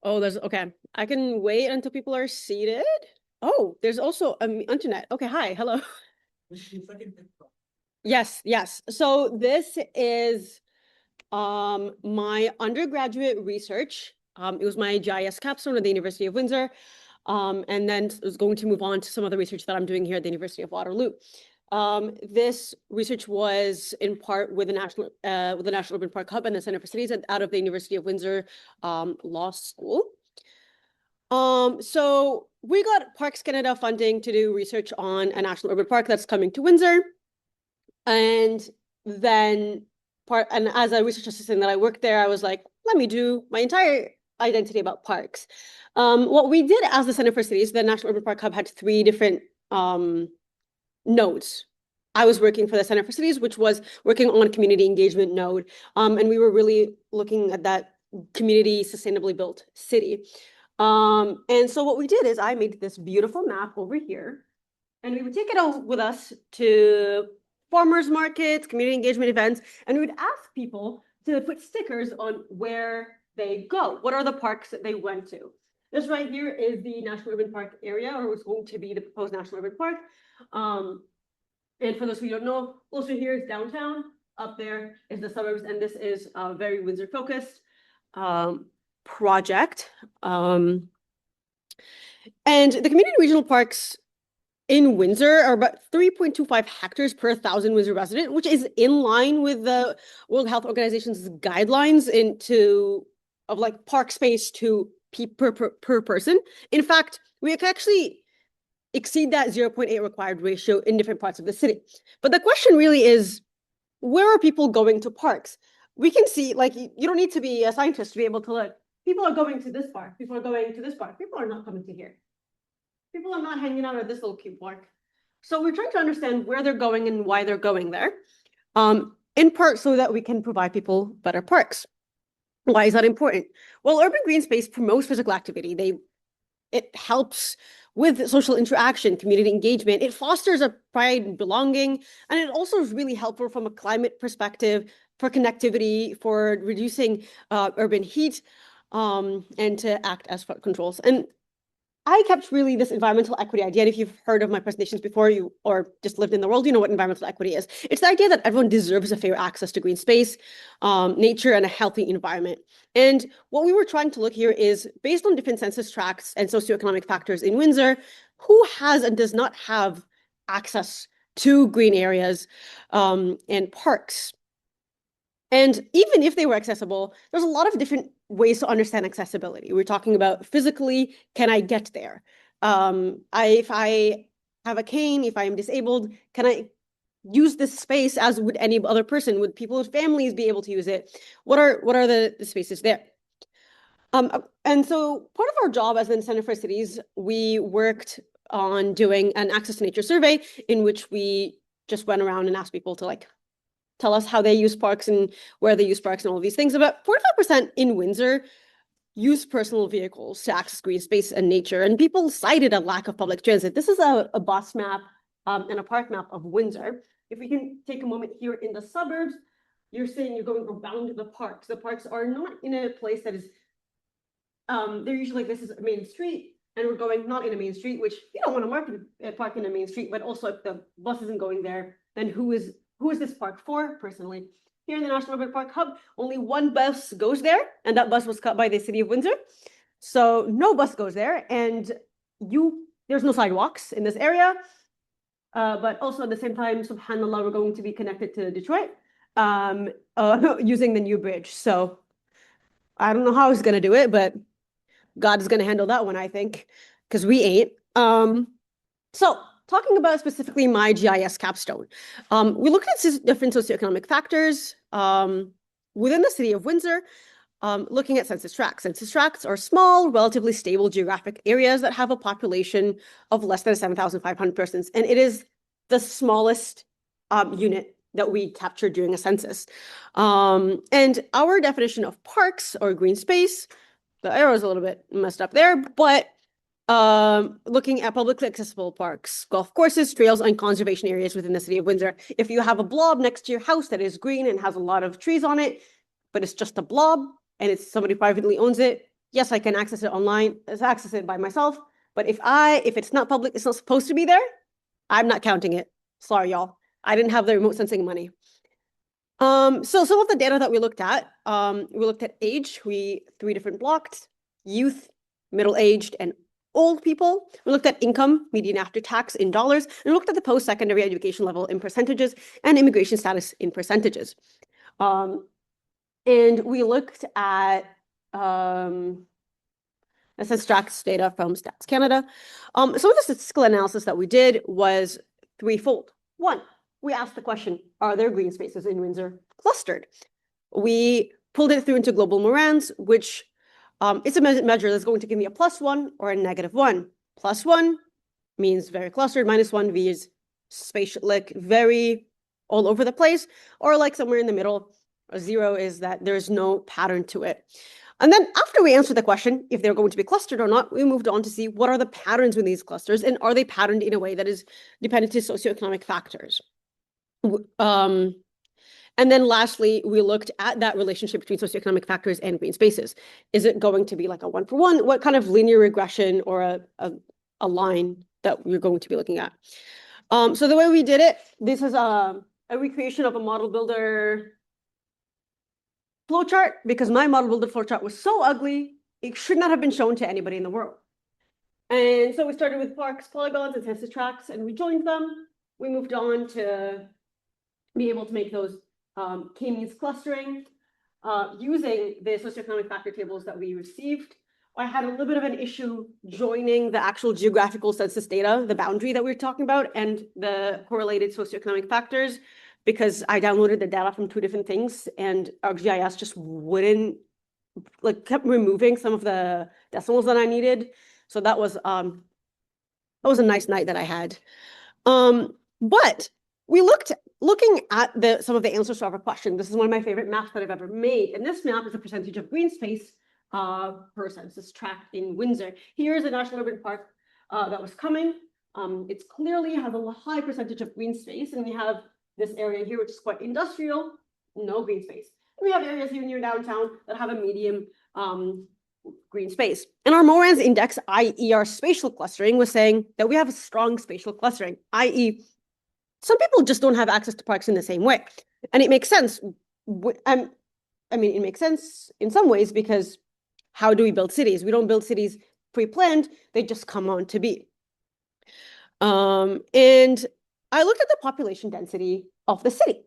Oh, there's okay. I can wait until people are seated. Oh, there's also internet. Okay, hi, hello. Yes, yes. So this is my undergraduate research. It was my GIS capstone at the University of Windsor. And then I was going to move on to some of the research that I'm doing here at the University of Waterloo. This research was in part with the National Urban Park Hub and the Center for Cities out of the University of Windsor Law School. So we got Parks Canada funding to do research on a national urban park that's coming to Windsor. And then and as a research assistant that I worked there, I was like, let me do my entire identity about parks. What we did as the Center for Cities, the National Urban Park Hub had three different nodes. I was working for the Center for Cities, which was working on community engagement node. And we were really looking at that community sustainably built city. And so what we did is I made this beautiful map over here, and we would take it out with us to farmers markets, community engagement events, and we would ask people to put stickers on where they go. What are the parks that they went to? This right here is the National Urban Park area, or what's going to be the proposed National Urban Park. And for those who don't know, closer here is downtown. Up there is the suburbs, and this is a very Windsor focused project. And the community regional parks in Windsor are about 3.25 hectares per 1,000 Windsor resident, which is in line with the World Health Organization's guidelines of like park space to per person. In fact, we can actually exceed that 0.8 required ratio in different parts of the city. But the question really is, where are people going to parks? We can see, like, you don't need to be a scientist to be able to look. People are going to this park. People are going to this park. People are not coming to here. People are not hanging out at this little cute park. So we're trying to understand where they're going and why they're going there, in part so that we can provide people better parks. Why is that important? Well, urban green space promotes physical activity. It helps with social interaction, community engagement. It fosters a pride and belonging, and it also is really helpful from a climate perspective for connectivity, for reducing urban heat, and to act as flood controls. And I kept really this environmental equity idea. And if you've heard of my presentations before, or just lived in the world, you know what environmental equity is. It's the idea that everyone deserves a fair access to green space, nature, and a healthy environment. And what we were trying to look here is, based on different census tracts and socioeconomic factors in Windsor, who has and does not have access to green areas and parks. And even if they were accessible, there's a lot of different ways to understand accessibility. We're talking about physically, can I get there? If I have a cane, if I am disabled, can I use this space as would any other person? Would people with families be able to use it? What are the spaces there? And so part of our job as the Center for Cities, we worked on doing an access to nature survey in which we just went around and asked people to like tell us how they use parks and where they use parks and all of these things. About 45% in Windsor use personal vehicles to access green space and nature, and people cited a lack of public transit. This is a bus map and a park map of Windsor. If we can take a moment here in the suburbs, you're saying you're going around the parks. The parks are not in a place that is, they're usually like, this is a main street, and we're going not in a main street, which you don't want to market park in a main street, but also if the bus isn't going there, then who is this park for? Personally, here in the National Urban Park Hub, only one bus goes there, and that bus was cut by the city of Windsor. So no bus goes there, and there's no sidewalks in this area. But also at the same time, subhanAllah, we're going to be connected to Detroit using the new bridge. So I don't know how he's gonna do it, but God is gonna handle that one, I think, because we ain't. So talking about specifically my GIS capstone, we looked at different socioeconomic factors within the city of Windsor, looking at census tracts. Census tracts are small, relatively stable geographic areas that have a population of less than 7,500 persons. And it is the smallest unit that we captured during a census. And our definition of parks or green space, the arrow is a little bit messed up there, but looking at publicly accessible parks, golf courses, trails, and conservation areas within the city of Windsor. If you have a blob next to your house that is green and has a lot of trees on it, but it's just a blob and somebody privately owns it, Yes, I can access it online, access it by myself. But if it's not public, it's not supposed to be there, I'm not counting it. Sorry, y'all. I didn't have the remote sensing money. So some of the data that we looked at age, three different blocks: youth, middle-aged, and old people. We looked at income, median after tax in dollars, and we looked at the post-secondary education level in percentages and immigration status in percentages. And we looked at census data from Stats Canada. Some of the statistical analysis that we did was threefold. One, we asked the question, are there green spaces in Windsor clustered? We pulled it through into global Morans, which it's a measure that's going to give me a +1 or a -1. +1 means very clustered, -1 means spatial, like very all over the place, or like somewhere in the middle. A 0 is that there's no pattern to it. And then after we answered the question, if they're going to be clustered or not, we moved on to see what are the patterns in these clusters, and are they patterned in a way that is dependent to socioeconomic factors. And then lastly, we looked at that relationship between socioeconomic factors and green spaces. Is it going to be like a 1-for-1? What kind of linear regression or a line that we're going to be looking at? So the way we did it, this is a recreation of a model builder flowchart, because my model builder flowchart was so ugly, it should not have been shown to anybody in the world. And so we started with parks, polygons, and census tracts, and we joined them. We moved on to be able to make those k-means clustering using the socioeconomic factor tables that we received. I had a little bit of an issue joining the actual geographical census data, the boundary that we were talking about, and the correlated socioeconomic factors, because I downloaded the data from 2 different things, and ArcGIS just wouldn't, like, kept removing some of the decimals that I needed. So that was a nice night that I had. But we looking at some of the answers to our question. This is one of my favorite maps that I've ever made, and this map is a percentage of green space per census tract in Windsor. Here's a national urban park that was coming. It clearly has a high percentage of green space, and we have this area here, which is quite industrial, no green space. And we have areas here near downtown that have a medium green space. And our Morans index, i.e. our spatial clustering, was saying that we have a strong spatial clustering, i.e. some people just don't have access to parks in the same way. And it makes sense. I mean, it makes sense in some ways, because how do we build cities? We don't build cities pre-planned, they just come on to be. And I looked at the population density of the city.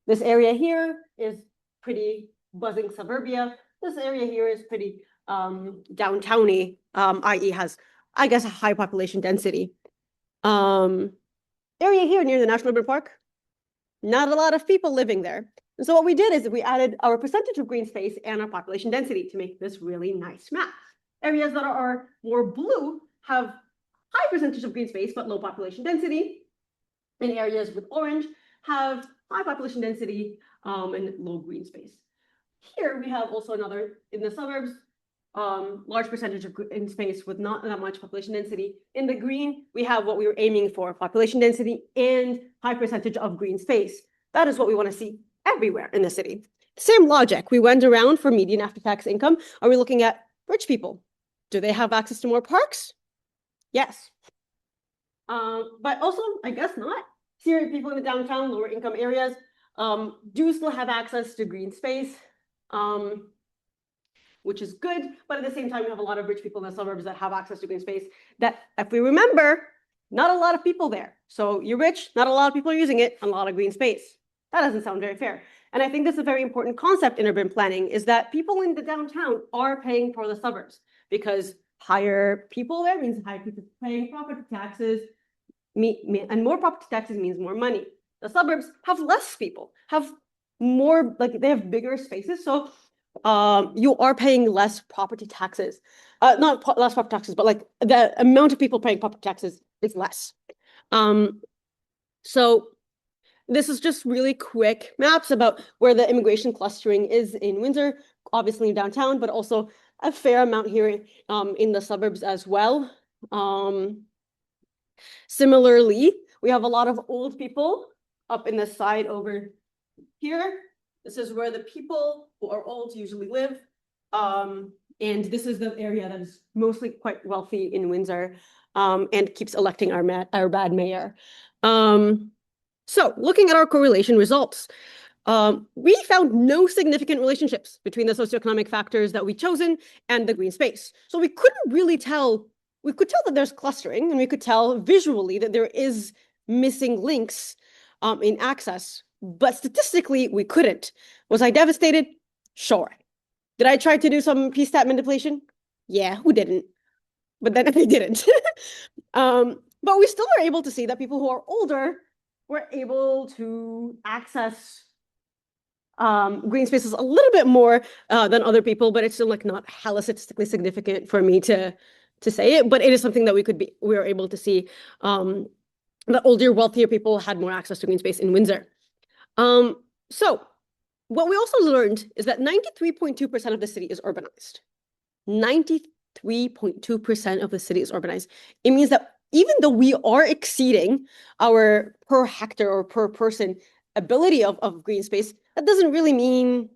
This area here is pretty buzzing suburbia. This area here is pretty downtowny, i.e. has, I guess, a high population density. Area here near the National Urban Park, not a lot of people living there. And so what we did is we added our percentage of green space and our population density to make this really nice map. Areas that are more blue have high percentage of green space but low population density. And areas with orange have high population density and low green space. Here we have also another, in the suburbs, large percentage of green space with not that much population density. In the green, we have what we were aiming for, population density and high percentage of green space. That is what we want to see everywhere in the city. Same logic. We went around for median after-tax income. Are we looking at rich people? Do they have access to more parks? Yes. But also, I guess not. Serious people in the downtown, lower income areas do still have access to green space, which is good. But at the same time, we have a lot of rich people in the suburbs that have access to green space that, if we remember, not a lot of people there. So you're rich, not a lot of people are using it, and a lot of green space. That doesn't sound very fair. And I think this is a very important concept in urban planning, is that people in the downtown are paying for the suburbs, because higher people there means higher people paying property taxes, and more property taxes means more money. The suburbs have less people, have more, like, they have bigger spaces. So you are paying less property taxes. Not less property taxes, but like the amount of people paying property taxes is less. So this is just really quick maps about where the immigration clustering is in Windsor, obviously downtown, but also a fair amount here in the suburbs as well. Similarly, we have a lot of old people up in the side over here. This is where the people who are old usually live. And this is the area that is mostly quite wealthy in Windsor, and keeps electing our bad mayor. So looking at our correlation results, we found no significant relationships between the socioeconomic factors that we chosen and the green space. So we couldn't really tell. We could tell that there's clustering, and we could tell visually that there is missing links in access, but statistically we couldn't. Was I devastated? Sure. Did I try to do some p-stat manipulation? Yeah, who didn't? But then I didn't. But we still are able to see that people who are older were able to access green spaces a little bit more than other people, but it's still like not hella statistically significant for me to say it. But it is something that we were able to see that older, wealthier people had more access to green space in Windsor. So what we also learned is that 93.2% of the city is urbanized. 93.2% of the city is urbanized. It means that even though we are exceeding our per hectare or per person ability of green space, that doesn't really mean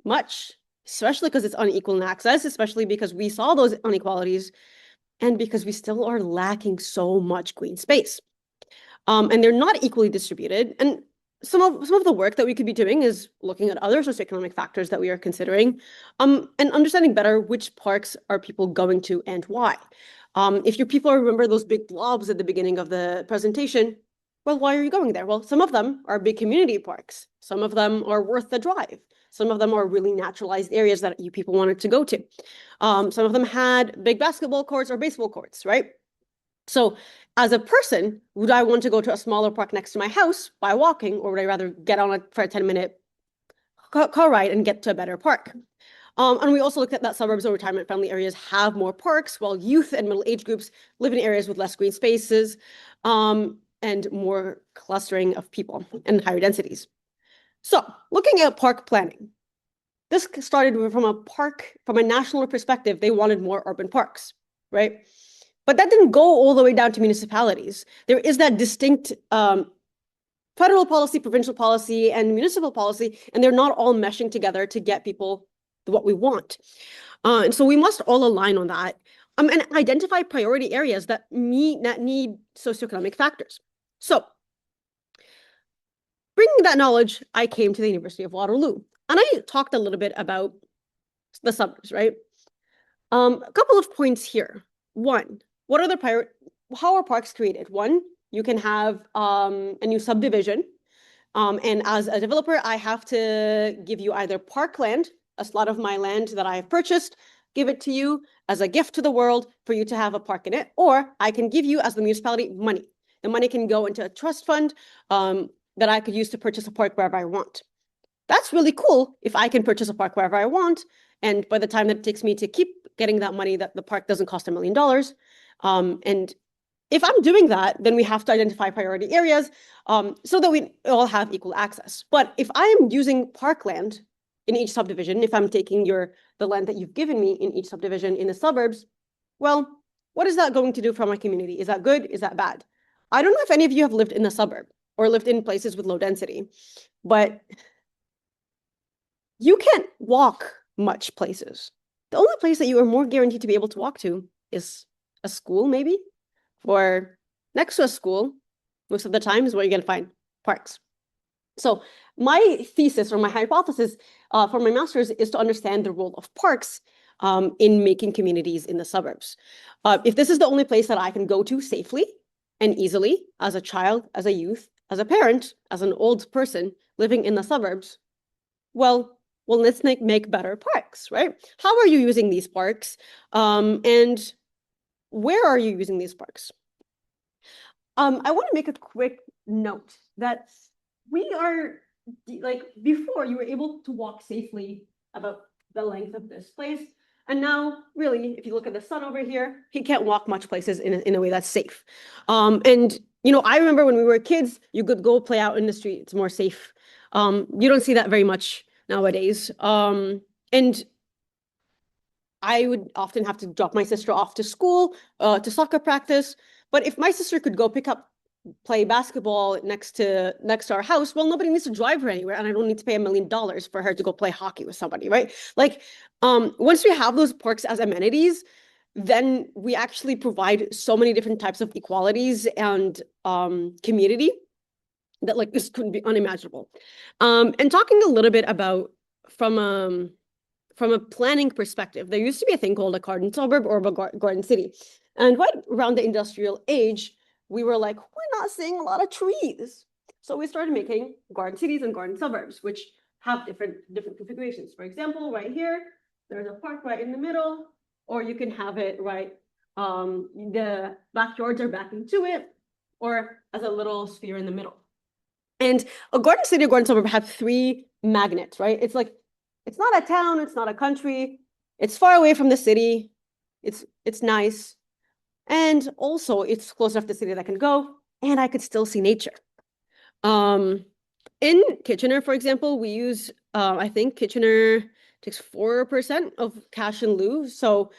much, especially because it's unequal in access, especially because we saw those inequalities and because we still are lacking so much green space. And they're not equally distributed. And some of the work that we could be doing is looking at other socioeconomic factors that we are considering, and understanding better which parks are people going to and why. If your people remember those big blobs at the beginning of the presentation, well, why are you going there? Well, some of them are big community parks. Some of them are worth the drive. Some of them are really naturalized areas that you people wanted to go to. Some of them had big basketball courts or baseball courts, right? So as a person, would I want to go to a smaller park next to my house by walking, or would I rather get on it for a 10-minute car ride and get to a better park? And we also looked at that suburbs or retirement friendly areas have more parks, while youth and middle age groups live in areas with less green spaces, and more clustering of people and higher densities. So looking at park planning, this started from a national perspective. They wanted more urban parks, right? But that didn't go all the way down to municipalities. There is that distinct federal policy, provincial policy, and municipal policy, and they're not all meshing together to get people what we want. And so we must all align on that, and identify priority areas that need socioeconomic factors. So bringing that knowledge, I came to the University of Waterloo, and I talked a little bit about the suburbs, right? A couple of points here. One, what are the how are parks created? One, you can have a new subdivision. And as a developer, I have to give you either parkland, a slot of my land that I have purchased, give it to you as a gift to the world for you to have a park in it, or I can give you as the municipality money. The money can go into a trust fund that I could use to purchase a park wherever I want. That's really cool if I can purchase a park wherever I want. And by the time that it takes me to keep getting that money, that the park doesn't cost $1 million. And if I'm doing that, then we have to identify priority areas so that we all have equal access. But if I am using parkland in each subdivision, if I'm taking the land that you've given me in each subdivision in the suburbs, well, what is that going to do for my community? Is that good? Is that bad? I don't know if any of you have lived in the suburb or lived in places with low density, but you can't walk much places. The only place that you are more guaranteed to be able to walk to is a school, maybe, or next to a school. Most of the time is where you're going to find parks. So my thesis or my hypothesis for my master's is to understand the role of parks in making communities in the suburbs. If this is the only place that I can go to safely and easily as a child, as a youth, as a parent, as an old person living in the suburbs, well, let's make better parks, right? How are you using these parks? And where are you using these parks? I want to make a quick note that we are, like, before you were able to walk safely about the length of this place. And now, really, if you look at the sun over here, he can't walk much places in a way that's safe. And, I remember when we were kids, you could go play out in the street. It's more safe. You don't see that very much nowadays. And I would often have to drop my sister off to school, to soccer practice. But if my sister could go pick up play basketball next to our house, well, nobody needs to drive her anywhere, and I don't need to pay $1 million for her to go play hockey with somebody, right? Like, once we have those parks as amenities, then we actually provide so many different types of equalities and community that like this couldn't be unimaginable. And talking a little bit about from a planning perspective, there used to be a thing called a garden suburb or a garden city. And right around the industrial age, we were like, we're not seeing a lot of trees. So we started making garden cities and garden suburbs, which have different configurations. For example, right here, there's a park right in the middle, or you can have it right, the backyards are back into it, or as a little sphere in the middle. And a garden city or garden suburb have three magnets, right? It's like, it's not a town, it's not a country, it's far away from the city, it's nice, and also it's close enough to the city that I can go, and I could still see nature. In Kitchener, for example, we use, I think Kitchener takes 4% of cash in lieu. So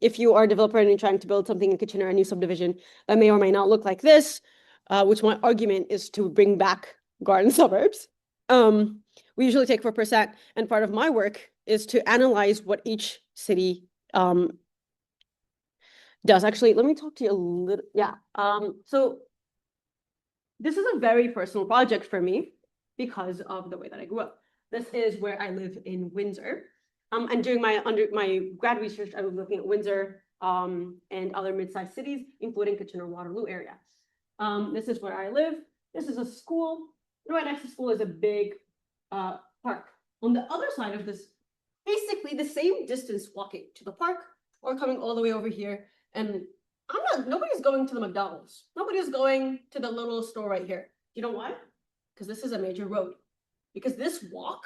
if you are a developer and you're trying to build something in Kitchener, a new subdivision, that may or may not look like this, which my argument is to bring back garden suburbs. We usually take 4%, and part of my work is to analyze what each city does. Actually, let me talk to you a little. Yeah. So this is a very personal project for me because of the way that I grew up. This is where I live in Windsor. And during my grad research, I was looking at Windsor and other mid-sized cities, including Kitchener-Waterloo area. This is where I live. This is a school. Right next to school is a big park. On the other side of this, basically the same distance walking to the park or coming all the way over here. And nobody's going to the McDonald's. Nobody's going to the little store right here. You know why? Because this is a major road. Because this walk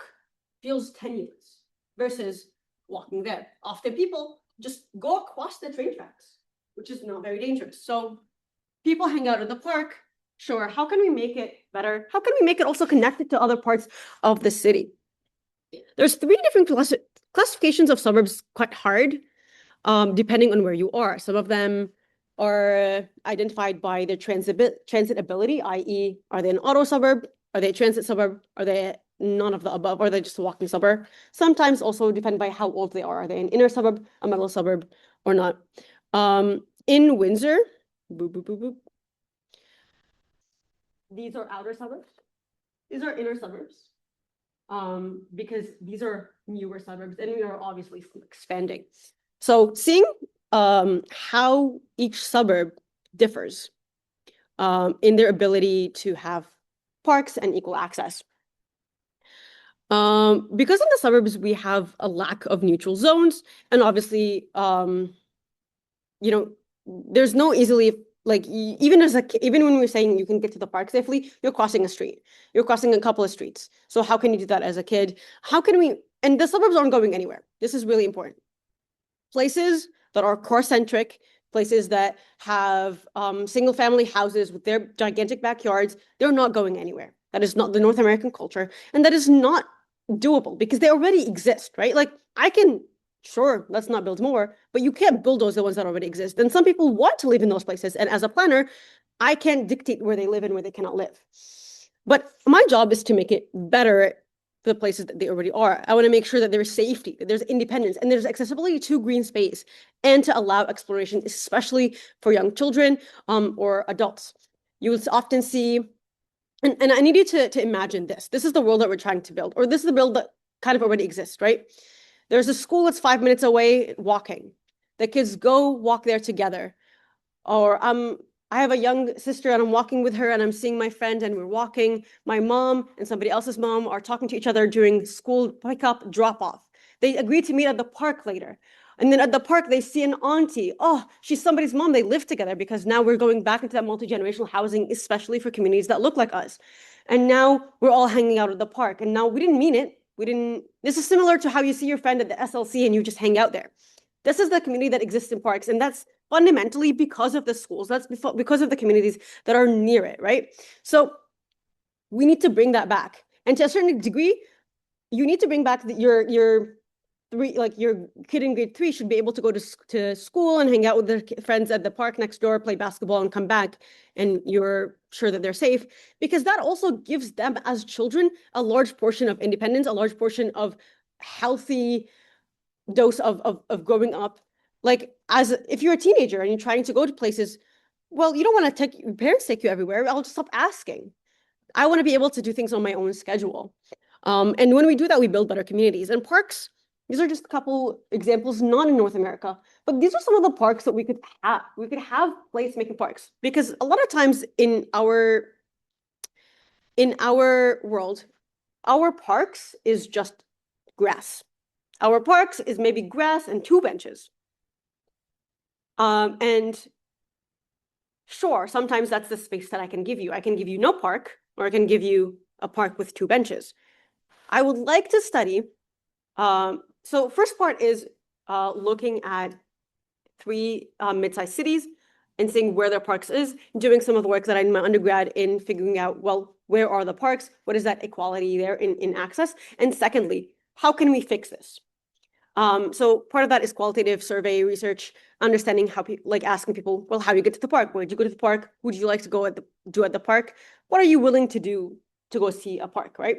feels tenuous versus walking there. Often people just go across the train tracks, which is not very dangerous. So people hang out at the park. Sure, how can we make it better? How can we make it also connected to other parts of the city? There's three different classifications of suburbs, quite hard, depending on where you are. Some of them are identified by their transitability, i.e., are they an auto suburb? Are they a transit suburb? Are they none of the above? Or are they just a walking suburb? Sometimes also depend by how old they are. Are they an inner suburb, a middle suburb, or not? In Windsor, boop, boop, boop, boop. These are outer suburbs. These are inner suburbs. Because these are newer suburbs and we are obviously expanding. So seeing how each suburb differs in their ability to have parks and equal access. Because in the suburbs, we have a lack of neutral zones, and obviously, there's no easily, like, even when we're saying you can get to the park safely, you're crossing a street. You're crossing a couple of streets. So how can you do that as a kid? And the suburbs aren't going anywhere. This is really important. Places that are core-centric, places that have single-family houses with their gigantic backyards, they're not going anywhere. That is not the North American culture, and that is not doable because they already exist, right? Like, sure, let's not build more, but you can't bulldoze the ones that already exist. And some people want to live in those places, and as a planner, I can't dictate where they live and where they cannot live. But my job is to make it better the places that they already are. I want to make sure that there's safety, that there's independence, and there's accessibility to green space, and to allow exploration, especially for young children or adults. You will often see, and I need you to imagine this. This is the world that we're trying to build, or this is the world that kind of already exists, right? There's a school that's 5 minutes away walking. The kids go walk there together. Or I have a young sister and I'm walking with her and I'm seeing my friend and we're walking. My mom and somebody else's mom are talking to each other during school pickup, drop off. They agree to meet at the park later. And then at the park, they see an auntie. Oh, she's somebody's mom. They live together because now we're going back into that multi-generational housing, especially for communities that look like us. And now we're all hanging out at the park. And now we didn't mean it. This is similar to how you see your friend at the SLC and you just hang out there. This is the community that exists in parks. And that's fundamentally because of the schools. That's because of the communities that are near it, right? So we need to bring that back. And to a certain degree, you need to bring back the your kid in grade 3 should be able to go to school and hang out with their friends at the park next door, play basketball and come back, and you're sure that they're safe, because that also gives them as children a large portion of independence, a large portion of healthy dose of growing up. Like, as if you're a teenager and you're trying to go to places, well, you don't want to take your parents take you everywhere. I'll just stop asking. I want to be able to do things on my own schedule. And when we do that, we build better communities. And parks, these are just a couple examples, not in North America, but these are some of the parks that we could have. We could have place-making parks, because a lot of times in our world, our parks is just grass. Our parks is maybe grass and 2 benches. And sure, sometimes that's the space that I can give you. I can give you no park, or I can give you a park with 2 benches. I would like to study. So first part is looking at 3 mid-sized cities and seeing where their parks is, doing some of the work that I did in my undergrad in figuring out, well, where are the parks? What is that equality there in access? And secondly, how can we fix this? So part of that is qualitative survey research, understanding how people, like asking people, well, how do you get to the park? Where did you go to the park? Who would you like to go do at the park? What are you willing to do to go see a park, right?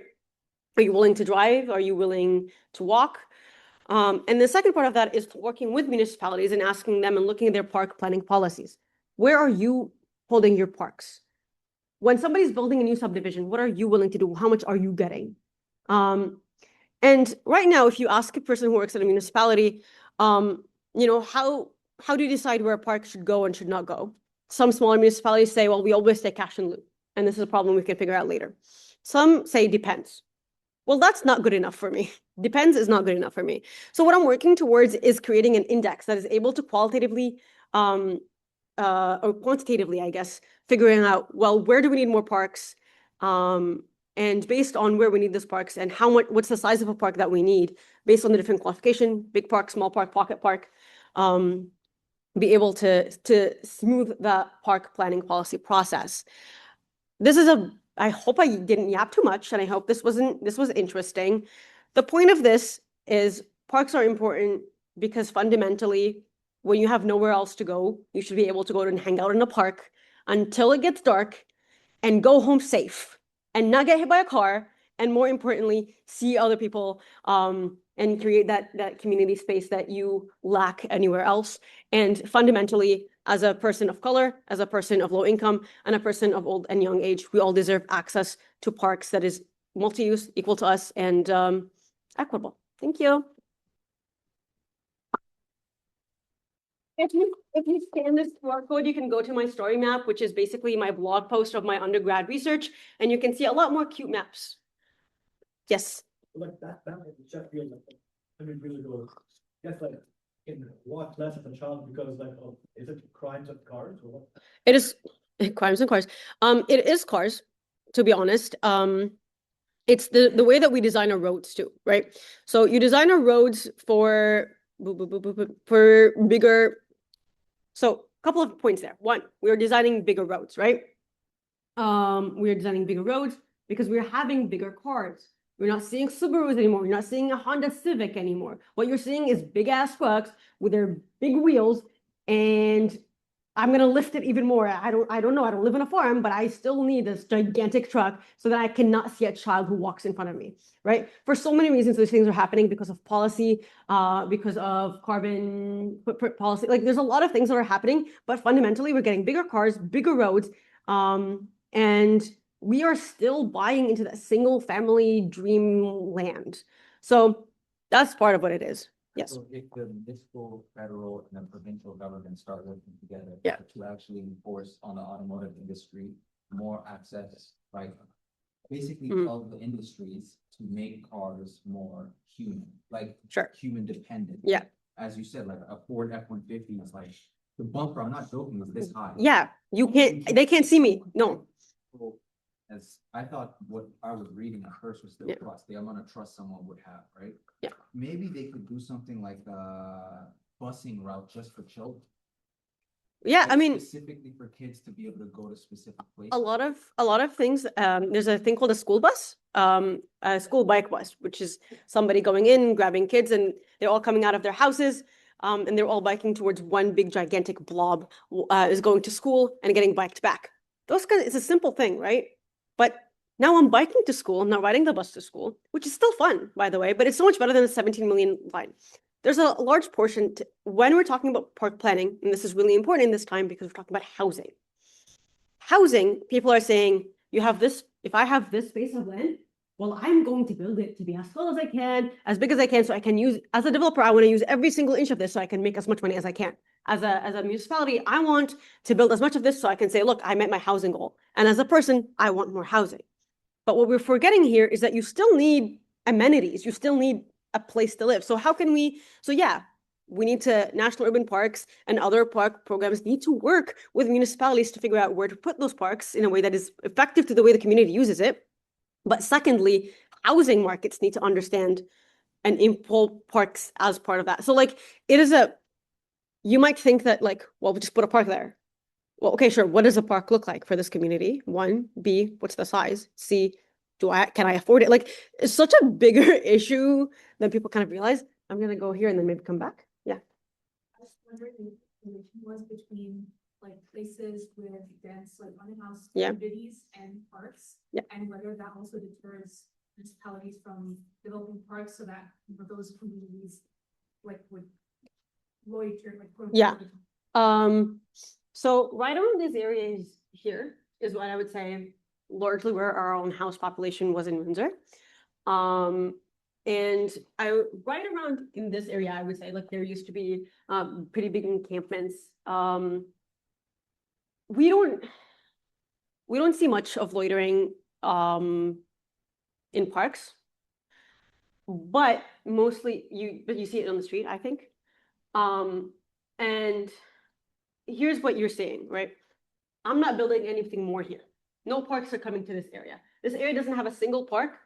Are you willing to drive? Are you willing to walk? And the second part of that is working with municipalities and asking them and looking at their park planning policies. Where are you holding your parks? When somebody's building a new subdivision, what are you willing to do? How much are you getting? And right now, if you ask a person who works at a municipality, how do you decide where a park should go and should not go? Some smaller municipalities say, well, we always take cash and lieu, and this is a problem we can figure out later. Some say depends. Well, that's not good enough for me. Depends is not good enough for me. So what I'm working towards is creating an index that is able to qualitatively or quantitatively, I guess, figuring out, well, where do we need more parks? And based on where we need these parks and what's the size of a park that we need, based on the different qualification, big park, small park, pocket park, be able to smooth the park planning policy process. I hope I didn't yap too much, and I hope this was interesting. The point of this is parks are important because fundamentally, when you have nowhere else to go, you should be able to go and hang out in a park until it gets dark and go home safe and not get hit by a car, and more importantly, see other people and create that community space that you lack anywhere else. And fundamentally, as a person of color, as a person of low income, and a person of old and young age, we all deserve access to parks that is multi-use, equal to us, and equitable. Thank you. If you scan this QR code, you can go to my story map, which is basically my blog post of my undergrad research, and you can see a lot more cute maps. Yes. Like that just feels like, I mean, really go. Yes, like in what less of a child because like, is it crimes of cars or what? It is crimes and cars. It is cars, to be honest. It's the way that we design our roads too, right? So you design our roads for bigger. So a couple of points there. One, we're designing bigger roads, right? We're designing bigger roads because we're having bigger cars. We're not seeing Subarus anymore. You're not seeing a Honda Civic anymore. What you're seeing is big ass trucks with their big wheels, and I'm gonna lift it even more. I don't know. I don't live on a farm, but I still need this gigantic truck so that I cannot see a child who walks in front of me, right? For so many reasons, these things are happening because of policy, because of carbon footprint policy. Like, there's a lot of things that are happening, but fundamentally, we're getting bigger cars, bigger roads, and we are still buying into that single family dreamland. So that's part of what it is. Yes. So if the municipal, federal, and the provincial government start working together Yeah. to actually enforce on the automotive industry more access, right? Basically tell the industries to make cars more human, like Sure. human dependent. Yeah. As you said, like a Ford F-150 is like the bumper, I'm not joking, is this high. Yeah, they can't see me. No. As I thought, what I was reading at first was still trust. The amount of trust someone would have, right? Yeah. Maybe they could do something like a busing route just for children. Yeah, Like I mean, specifically for kids to be able to go to specific places. a lot of things. There's a thing called a school bus, a school bike bus, which is somebody going in, grabbing kids, and they're all coming out of their houses, and they're all biking towards one big gigantic blob, is going to school and getting biked back. Those kind it's a simple thing, right? But now I'm biking to school, I'm not riding the bus to school, which is still fun, by the way, but it's so much better than the 17 million line. There's a large portion when we're talking about park planning, and this is really important in this time because we're talking about housing. Housing, people are saying, you have this, if I have this space of land, well, I'm going to build it to be as tall as I can, as big as I can, so I can use, as a developer, I want to use every single inch of this so I can make as much money as I can. As a municipality, I want to build as much of this so I can say, look, I met my housing goal. And as a person, I want more housing. But what we're forgetting here is that you still need amenities. You still need a place to live. So how can we, so yeah, we need to, national urban parks and other park programs need to work with municipalities to figure out where to put those parks in a way that is effective to the way the community uses it. But secondly, housing markets need to understand and implement parks as part of that. So like, it is you might think that like, well, we'll just put a park there. Well, okay, sure. What does a park look like for this community? One, B, what's the size? C, can I afford it? Like, it's such a bigger issue than people kind of realize. I'm gonna go here and then maybe come back. Yeah. I was wondering if the relation was between like places with dense like on-house Yeah. activities and parks. Yeah. And whether that also deters municipalities from developing parks so that those communities like would loiter like. quote, Yeah. unquote, So right around these areas here is what I would say largely where our own house population was in Windsor. And right around in this area, I would say like there used to be pretty big encampments. We don't see much of loitering in parks, but mostly you see it on the street, I think. And here's what you're seeing, right? I'm not building anything more here. No parks are coming to this area. This area doesn't have a single park.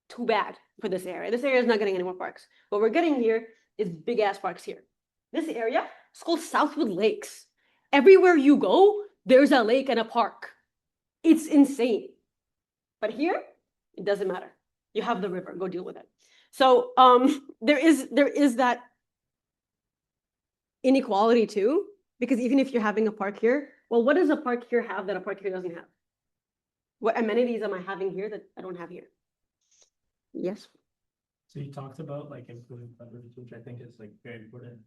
Too bad for this area. This area is not getting any more parks. What we're getting here is big ass parks here. This area is called Southwood Lakes. Everywhere you go, there's a lake and a park. It's insane. But here, it doesn't matter. You have the river, go deal with it. So there is that inequality too, because even if you're having a park here, well, what does a park here have that a park here doesn't have? What amenities am I having here that I don't have here? Yes. So you talked about like improving coverage, which I think is like very important.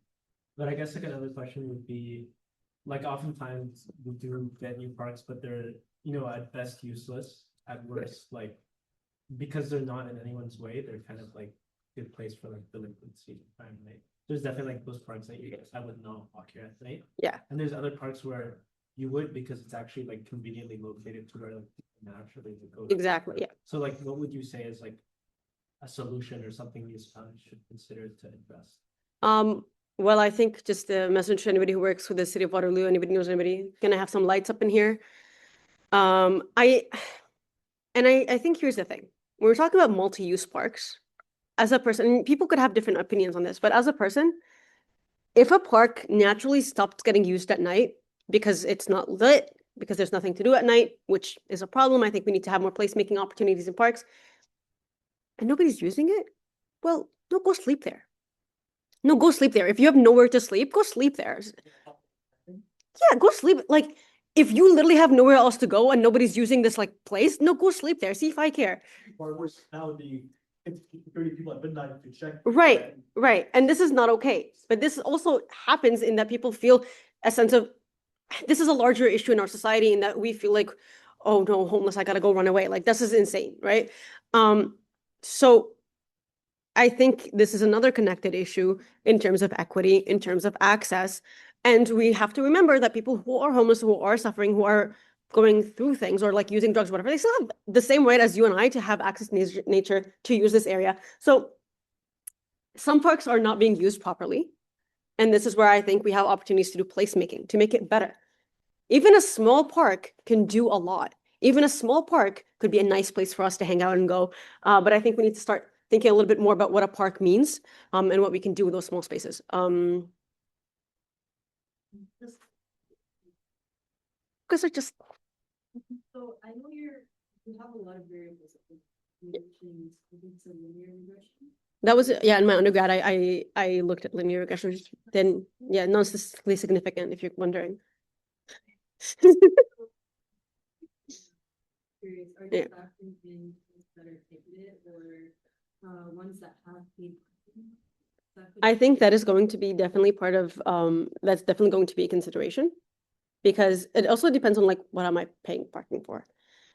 But I guess like another question would be, like oftentimes we do get new parks, but they're, you know, at best useless, at worst, like because they're not in anyone's way, they're kind of like a good place for like delinquency crime, right? There's definitely like those parks that you guys I would not walk here at night. Yeah. And there's other parks where you would because it's actually like conveniently located to where like naturally would go. Exactly. Yeah. So like what would you say is like a solution or something municipalities should consider to invest? Well, I think just a message to anybody who works with the city of Waterloo, anybody knows anybody, gonna have some lights up in here. I think here's the thing. When we're talking about multi-use parks, as a person, and people could have different opinions on this, but as a person, if a park naturally stops getting used at night because it's not lit, because there's nothing to do at night, which is a problem, I think we need to have more placemaking opportunities in parks, and nobody's using it, well, no, go sleep there. No, go sleep there. If you have nowhere to sleep, go sleep there. Yeah, go sleep. Like, if you literally have nowhere else to go and nobody's using this like place, no, go sleep there. See if I care. Or worse, now the 30 people at midnight to check. Right, right. And this is not okay. But this also happens in that people feel a sense of, this is a larger issue in our society in that we feel like, oh no, homeless, I gotta go run away. Like, this is insane, right? So I think this is another connected issue in terms of equity, in terms of access. And we have to remember that people who are homeless, who are suffering, who are going through things or like using drugs, whatever, they still have the same right as you and I to have access to nature, to use this area. So some parks are not being used properly. And this is where I think we have opportunities to do placemaking, to make it better. Even a small park can do a lot. Even a small park could be a nice place for us to hang out and go. But I think we need to start thinking a little bit more about what a park means and what we can do with those small spaces. because they're just, So I know you have a lot of variables. Linear regression. that was, yeah, in my undergrad, I looked at linear regression, which then, yeah, non-statistically significant, if you're wondering. Curious, are Yeah. you factoring in things that are ticketed or ones that have paid? I think that is going to be definitely part of, that's definitely going to be a consideration. Because it also depends on like, what am I paying parking for,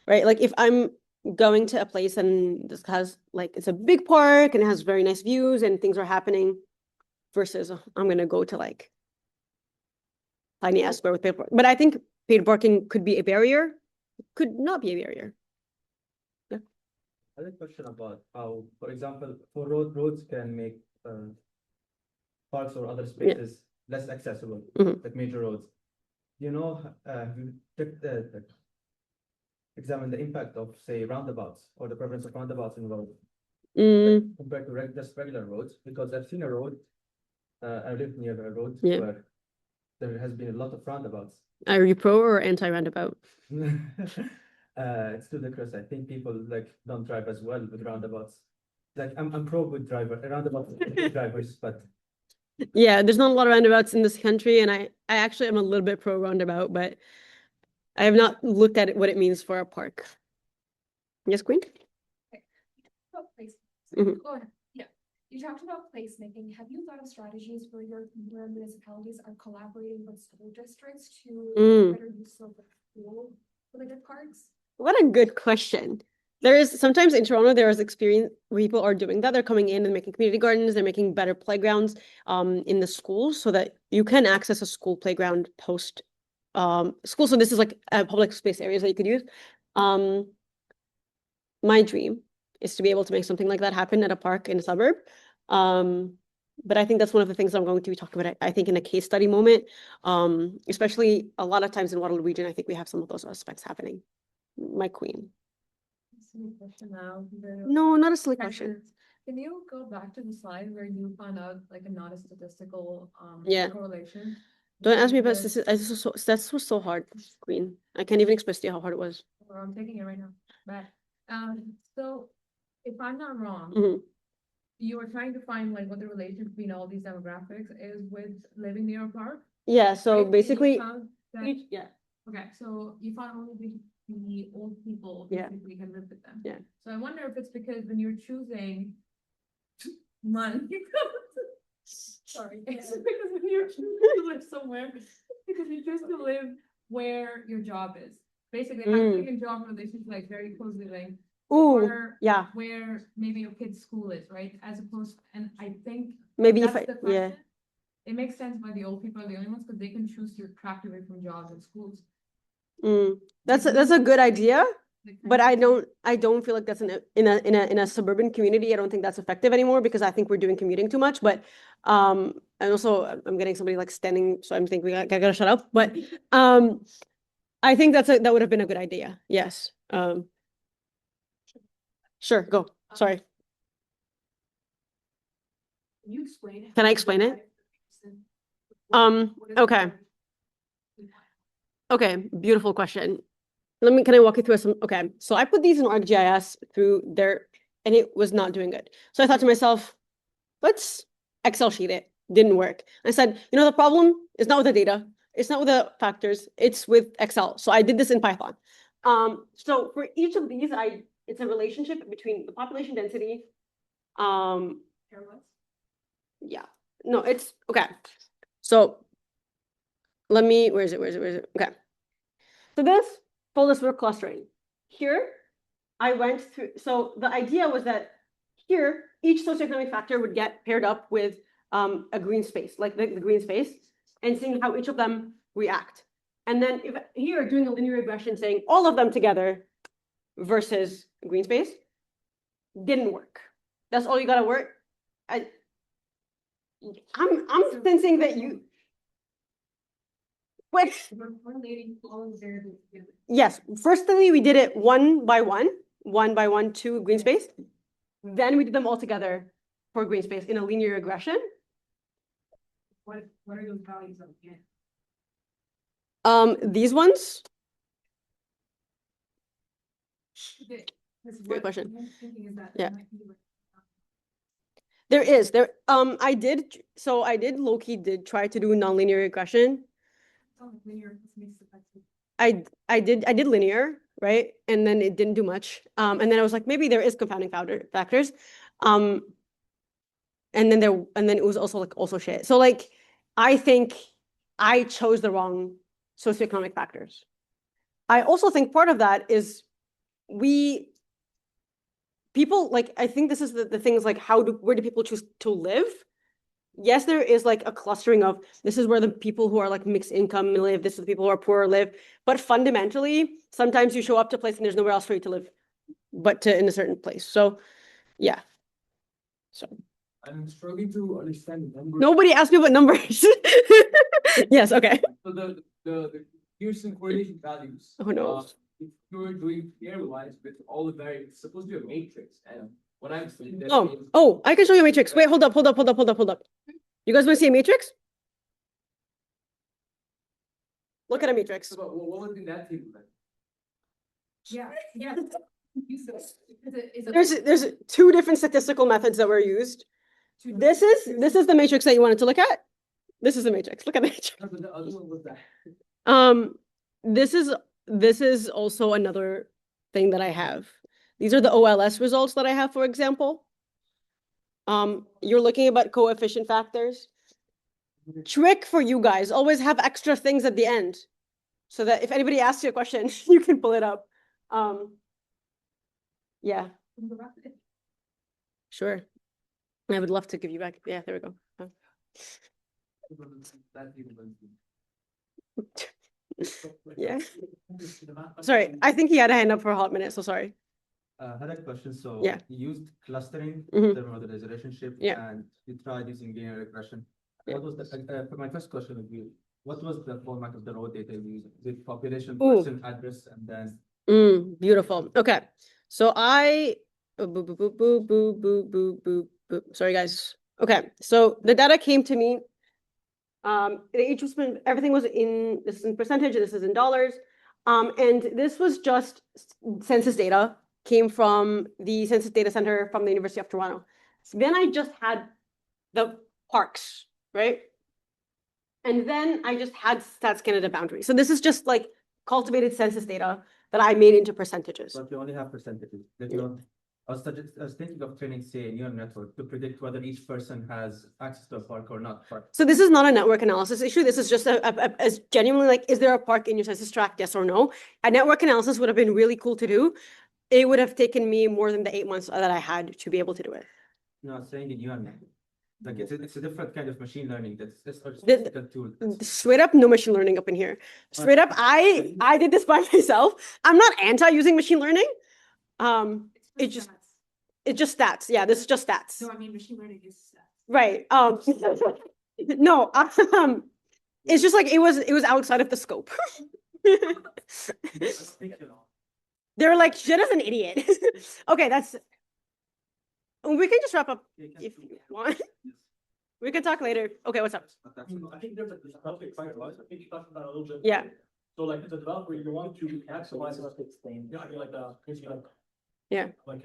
right? Like if I'm going to a place and this has like, it's a big park and it has very nice views and things are happening versus I'm gonna go to like Tiny Square with paid parking. But I think paid parking could be a barrier, could not be a barrier. I had a question about how, for example, for roads can make parks or other spaces less accessible, Mhm. like major roads. You know, you examine the impact of, say, roundabouts or the prevalence of roundabouts in roads Mm, compared to just regular roads, because I've seen a road, I live near a road Yeah. where there has been a lot of roundabouts. are you pro or anti-roundabout? It's ludicrous. I think people like don't drive as well with roundabouts. Like I'm pro with roundabouts with drivers, but Yeah, there's not a lot of roundabouts in this country, and I actually am a little bit pro roundabout, but I have not looked at what it means for a park. Yes, Queen? About place. Mhm. Go ahead. Yeah. You talked about placemaking. Have you thought of strategies where municipalities are collaborating with school districts to Mm. better use of the school related parks? What a good question. There is sometimes in Toronto, there is experience where people are doing that. They're coming in and making community gardens, they're making better playgrounds in the schools so that you can access a school playground post school. So this is like public space areas that you could use. My dream is to be able to make something like that happen at a park in a suburb. But I think that's one of the things I'm going to be talking about, I think, in a case study moment. Especially a lot of times in Waterloo region, I think we have some of those aspects happening. My queen. Silly question now. No, not a silly question. Can you go back to the slide where you found out like a not a statistical Yeah. correlation? Don't ask me about between this. That was so hard, Queen. I can't even express to you how hard it was. Or I'm taking it right now. But so if I'm not wrong, Mhm. you were trying to find like what the relation between all these demographics is with living near a park. Yeah, so right? And you basically, found that- yeah. Okay, so you found only the old people Yeah. basically can live with them. Yeah. So I wonder if it's because when you're choosing money. Sorry, it's because when you're choosing to live somewhere, because you choose to live where your job is. Basically, having a job relationship like very closely linked. Ooh, Or yeah. where maybe your kid's school is, right? As opposed, and I think Maybe that's if the yeah. question. It makes sense why the old people are the only ones, because they can choose to attract away from jobs and schools. That's a good idea, but I don't feel like that's in a suburban community. I don't think that's effective anymore because I think we're doing commuting too much. But and also I'm getting somebody like standing, so I'm thinking I gotta shut up. But I think that would have been a good idea. Yes. Sure, go. Sorry. Can you explain it? Can I explain it? Okay. Okay, beautiful question. Can I walk you through some, okay. So I put these in ArcGIS through there and it was not doing good. So I thought to myself, let's Excel sheet it. Didn't work. I said, you know, the problem is not with the data. It's not with the factors. It's with Excel. So I did this in Python. So for each of these, it's a relationship between the population density. Yeah, no, it's okay. So where is it? Okay. So this told us we're clustering. Here, I went through, so the idea was that here, each socioeconomic factor would get paired up with a green space, like the green space, and seeing how each of them react. And then if here, doing a linear regression, saying all of them together versus green space, didn't work. That's all you gotta work. I'm sensing that you. Wait. Yes, firstly, we did it one by one to green space. Then we did them all together for green space in a linear regression. What are those values again? These ones Great question. I'm thinking is that Yeah. there might be like, I did low-key did try to do nonlinear regression. oh, linear, this makes it better. I did linear, right? And then it didn't do much. And then I was like, maybe there is confounding factors. And then it was also like also shit. So like I think I chose the wrong socioeconomic factors. I also think part of that is people like I think this is the thing is like where do people choose to live? Yes, there is like a clustering of this is where the people who are like mixed income live, this is the people who are poor live. But fundamentally, sometimes you show up to a place and there's nowhere else for you to live, but in a certain place. So yeah. So I'm struggling to understand the numbers. nobody asked me what numbers. Yes, okay. So the Pearson correlation values. Oh no. If you're doing pairwise with all the variables, it's supposed to be a matrix, and what I'm saying that Oh, I can show you a matrix. Wait, hold up. You guys want to see a matrix? Look at a matrix. But what was in that table then? Yeah, yeah. There's two different statistical methods that were used. This is the matrix that you wanted to look at. This is the matrix. Look at the matrix. No, but the other one was that. This is also another thing that I have. These are the OLS results that I have, for example. You're looking about coefficient factors. Trick for you guys, always have extra things at the end so that if anybody asks you a question, you can pull it up. Yeah, sure. I would love to give you back. Yeah, there we go. That table was- Yeah. Sorry, I think he had a hand up for a hot minute, so sorry. I had a question. So Yeah. you used clustering, Mhm. whether there's a relationship, Yeah. and you tried using linear regression. Yeah. What was the, for my first question would be, what was the format of the raw data you used? Is it population, Ooh. person, address, and then Beautiful. Okay. So Sorry, guys. Okay. So the data came to me. Each was everything was this is in percentage, this is in dollars. And this was just census data, came from the Census Data Center from the University of Toronto. So then I just had the parks, right? And then I just had Stats Canada boundary. So this is just like cultivated census data that I made into percentages. but you only have percentages? That Yeah. you don't, I was thinking of training, say, a neural network to predict whether each person has access to a park or not. So this is not a network analysis issue. This is just as genuinely like, is there a park in your census tract? Yes or no? A network analysis would have been really cool to do. It would have taken me more than the 8 months that I had to be able to do it. No, I'm saying in neural network. Like it's a different kind of machine learning. That's a The- statistical tool. Straight up, no machine learning up in here. Straight up, I did this by myself. I'm not anti using machine learning. It just it's just stats. Yeah, this is just stats. No, I mean, machine learning is stats. Right. No, it's just like it was outside of the scope. They're like, shit is an idiot. Okay, we can just wrap up if you want. We can talk later. Okay, what's up? I think there's a topic, I think you talked about it a little bit. Yeah. So like as a developer, you want to maximize, yeah, I mean like basically like. Yeah. Like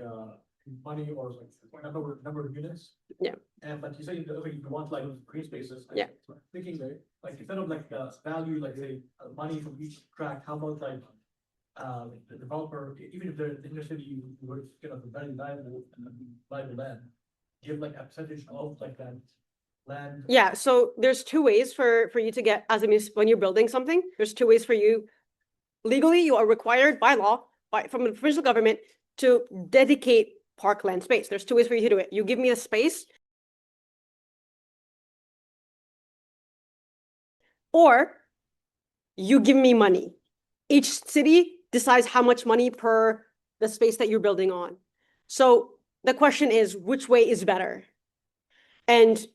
money or like number of units. Yeah. And like you say, you want like green spaces. Yeah. Thinking there, like instead of like value, like say money from each tract, how about like the developer, even if they're in the city, you would get a very valuable land, give like a percentage of like that land. Yeah, so there's two ways for you to get, as a municipal, when you're building something, there's two ways for you. Legally, you are required by law, from the provincial government, to dedicate parkland space. There's two ways for you to do it. You give me a space, or you give me money. Each city decides how much money per the space that you're building on. So the question is, which way is better? And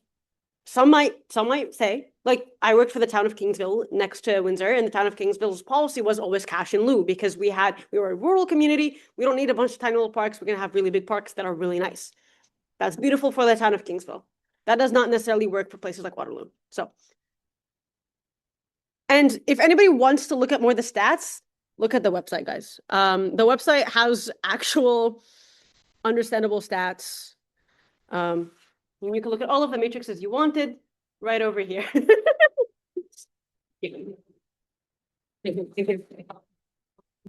some might say, like, I worked for the town of Kingsville next to Windsor, and the town of Kingsville's policy was always cash in lieu because we were a rural community. We don't need a bunch of tiny little parks. We're going to have really big parks that are really nice. That's beautiful for the town of Kingsville. That does not necessarily work for places like Waterloo. So, and if anybody wants to look at more of the stats, look at the website, guys. The website has actual understandable stats. And you can look at all of the matrices you wanted right over here.